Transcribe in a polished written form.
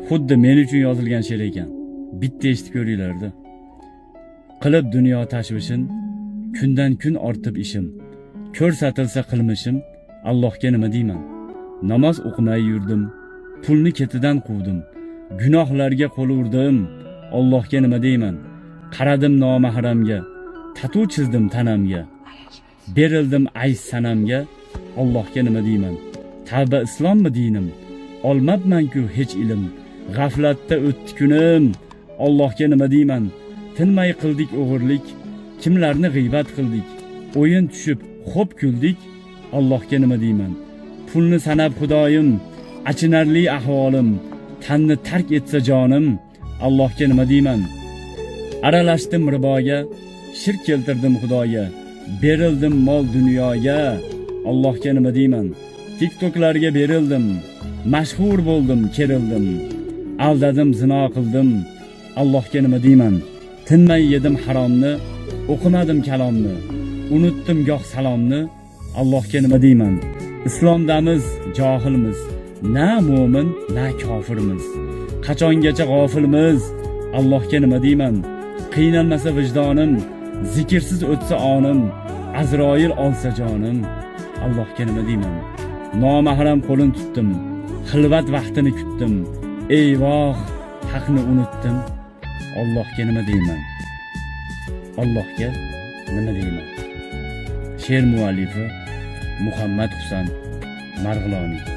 xuddi men uchun yozilgan she'r ekan. Bitta eshitib ko'ringlar-da. Qilib dunyo tashvishin, kundan kun ortib ishim. Ko'rsatilsa qilmishim, Allohga nima deyman? Namoz o'qimay yurdim, pulni ketidan quvdim, gunohlarga qo'l urdim, Allohga nima deyman? Qaradim nomahramga, tatu chizdim tanamga, berildim ays sanamga, Allohga nima deyman? Tavba islommi dinim? Olmabman-ku hech ilm, g'aflatda o'tdi kunim, Allohga nima deyman? Tinmay qildik o'g'irlik, kimlarni g'iybat qildik, o'yin tushib xo'p kuldik, Allohga nima deyman? Pulni sanab xudoyim, achinarli ahvolim, tanni tark etsa jonim, Allohga nima deyman? Aralashdim riboga, shirk keltirdim xudoga, berildim mol dunyoga, Allohga nima deyman? TikToklarga berildim, mashhur bo'ldim, kerildim, aldadim, zino qildim, Allohga nima deyman? Tinmay yedim haromni, o'qimadim kalomni, unutdim goh salomni, Allohga nima deyman? Islomdamiz, johilmiz, na mo'min, na kofirmiz. Qachongacha g'ofilmiz? Allohga nima deyman? Qiynalmasa vijdonim, zikrsiz o'tsa onim, Azroil olsa jonim, Allohga nima deyman? Nomahram qo'lin tutdim, xilvat vaqtini kutdim, eyvoh, haqni unutdim, Allohga nima deyman? Allohga nima deyman? She'r muallifi Muhammad Husan Marg'iloniy.